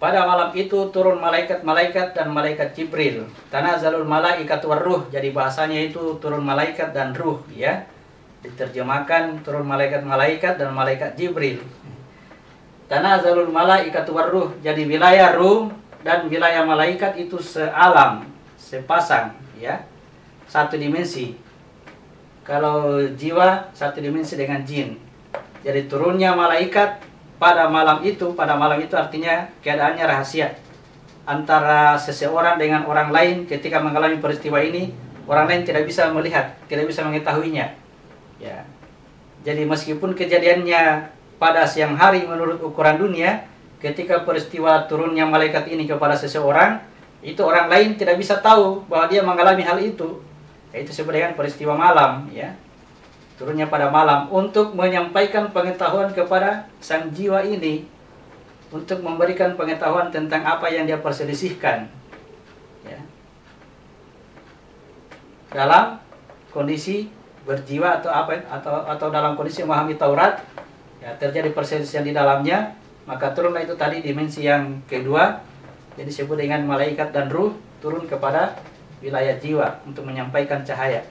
Pada malam itu turun malaikat-malaikat dan malaikat Jibril. Tanazzalul malaikatu warruh. Jadi bahasanya itu turun malaikat dan ruh, ya. Diterjemahkan turun malaikat-malaikat dan malaikat Jibril. Tanazzalul malaikatu warruh. Jadi wilayah ruh dan wilayah malaikat itu sealam, sepasang, ya. Satu dimensi. Kalau jiwa satu dimensi dengan jin. Jadi turunnya malaikat pada malam itu artinya keadaannya rahasia antara seseorang dengan orang lain. Ketika mengalami peristiwa ini, orang lain tidak bisa melihat, tidak bisa mengetahuinya, ya. Jadi meskipun kejadiannya pada siang hari menurut ukuran dunia, ketika peristiwa turunnya malaikat ini kepada seseorang, itu orang lain tidak bisa tahu bahwa dia mengalami hal itu. Itu disebut dengan peristiwa malam, ya. Turunnya pada malam untuk menyampaikan pengetahuan kepada sang jiwa ini, untuk memberikan pengetahuan tentang apa yang dia perselisihkan, ya. Dalam kondisi berjiwa atau dalam kondisi memahami Taurat, ya, terjadi perselisihan di dalamnya, maka turunlah itu tadi dimensi yang kedua, jadi disebut dengan malaikat dan ruh turun kepada wilayah jiwa untuk menyampaikan cahaya.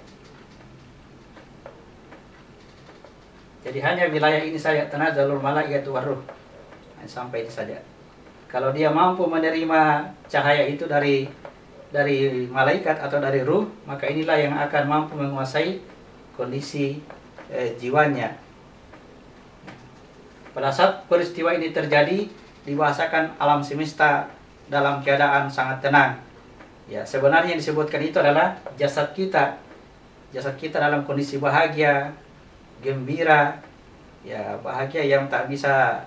Jadi hanya wilayah ini saja, tanazzalul malaikatu warruh. Sampai itu saja. Kalau dia mampu menerima cahaya itu dari malaikat atau dari ruh, maka inilah yang akan mampu menguasai kondisi jiwanya. Pada saat peristiwa ini terjadi, dibahasakan alam semesta dalam keadaan sangat tenang. Ya, sebenarnya yang disebutkan itu adalah jasad kita. Jasad kita dalam kondisi bahagia, gembira, ya, bahagia yang tak bisa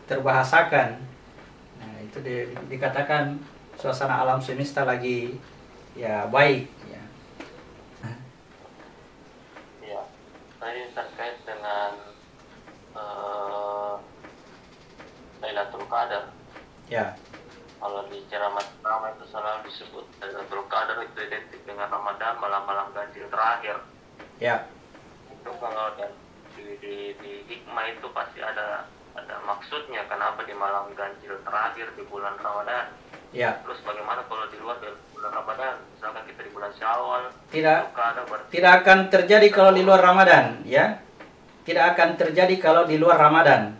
terbahasakan. Nah, itu dikatakan suasana alam semesta lagi, ya, baik, ya. Ya, tadi terkait dengan Lailatul Qadar. Ya. Kalau di ceramah pertama itu selalu disebut Lailatul Qadar itu identik dengan Ramadan, malam-malam ganjil terakhir. Ya. Itu kalau di hikmah itu pasti ada maksudnya kenapa di malam ganjil terakhir di bulan Ramadan. Ya. Terus bagaimana kalau di luar dari bulan Ramadan, misalkan kita di bulan Syawal, tidak akan terjadi kalau di luar Ramadan, ya. Tidak akan terjadi kalau di luar Ramadan.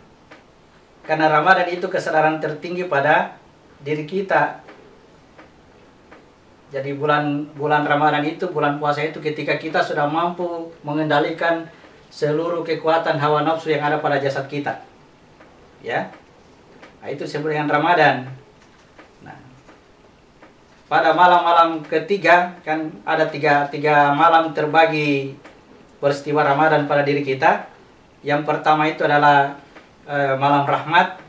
Karena Ramadan itu kesadaran tertinggi pada diri kita. Jadi bulan Ramadan itu, bulan puasa itu ketika kita sudah mampu mengendalikan seluruh kekuatan hawa nafsu yang ada pada jasad kita, ya. Nah, itu disebut dengan Ramadan. Nah, pada malam-malam ketiga, kan ada tiga malam terbagi peristiwa Ramadan pada diri kita. Yang pertama itu adalah malam rahmat,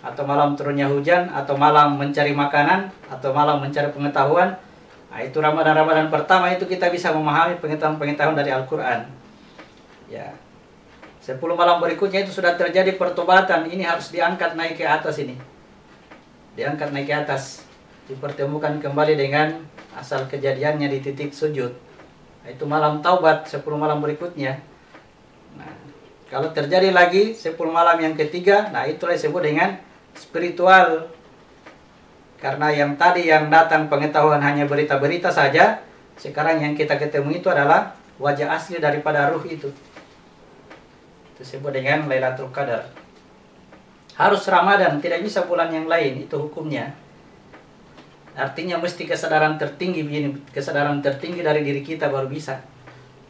atau malam turunnya hujan, atau malam mencari makanan, atau malam mencari pengetahuan. Nah, itu Ramadan pertama itu kita bisa memahami pengetahuan dari Al-Quran, ya. 10 malam berikutnya itu sudah terjadi pertobatan. Ini harus diangkat naik ke atas ini. Diangkat naik ke atas. Dipertemukan kembali dengan asal kejadiannya di titik sujud. Nah, itu malam taubat 10 malam berikutnya. Nah, kalau terjadi lagi 10 malam yang ketiga, nah itulah disebut dengan spiritual. Karena yang tadi yang datang pengetahuan hanya berita-berita saja, sekarang yang kita ketemu itu adalah wajah asli daripada ruh itu. Itu disebut dengan Lailatul Qadar. Harus Ramadan, tidak bisa bulan yang lain, itu hukumnya. Artinya mesti kesadaran tertinggi begini, kesadaran tertinggi dari diri kita baru bisa.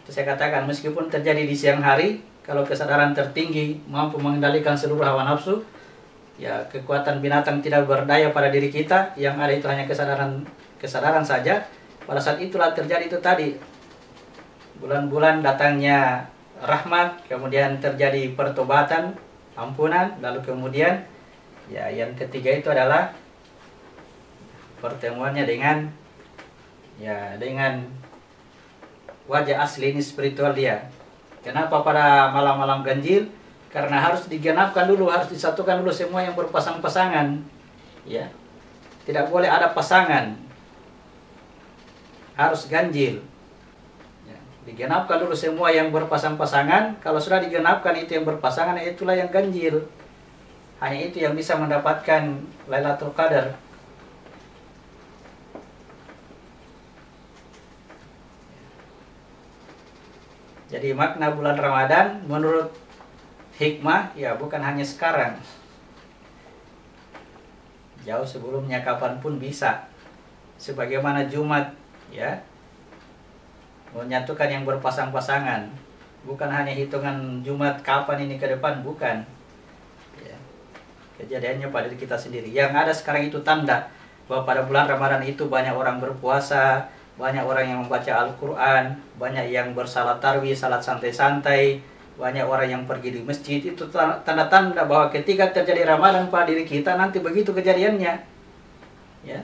Itu saya katakan, meskipun terjadi di siang hari, kalau kesadaran tertinggi mampu mengendalikan seluruh hawa nafsu, ya, kekuatan binatang tidak berdaya pada diri kita, yang ada itu hanya kesadaran saja. Pada saat itulah terjadi itu tadi, bulan-bulan datangnya rahmat, kemudian terjadi pertobatan, ampunan, lalu kemudian, ya, yang ketiga itu adalah pertemuannya dengan wajah asli ini, spiritual dia. Kenapa pada malam-malam ganjil? Karena harus digenapkan dulu, harus disatukan dulu semua yang berpasang-pasangan, ya. Tidak boleh ada pasangan, harus ganjil, ya. Digenapkan dulu semua yang berpasang-pasangan. Kalau sudah digenapkan itu yang berpasangan, itulah yang ganjil. hanya itu yang bisa mendapatkan Lailatul Qadar. Jadi makna bulan Ramadan menurut hikmah ya bukan hanya sekarang, jauh sebelumnya kapanpun bisa. Sebagaimana Jumat ya menyatukan yang berpasang-pasangan, bukan hanya hitungan Jumat kapan ini ke depan, bukan ya. Kejadiannya pada diri kita sendiri. Yang ada sekarang itu tanda bahwa pada bulan Ramadan itu banyak orang berpuasa, banyak orang yang membaca Al-Quran, banyak yang bersalat tarawih, salat santai-santai, banyak orang yang pergi di masjid. Itu tanda-tanda bahwa ketika terjadi Ramadan pada diri kita, nanti begitu kejadiannya ya.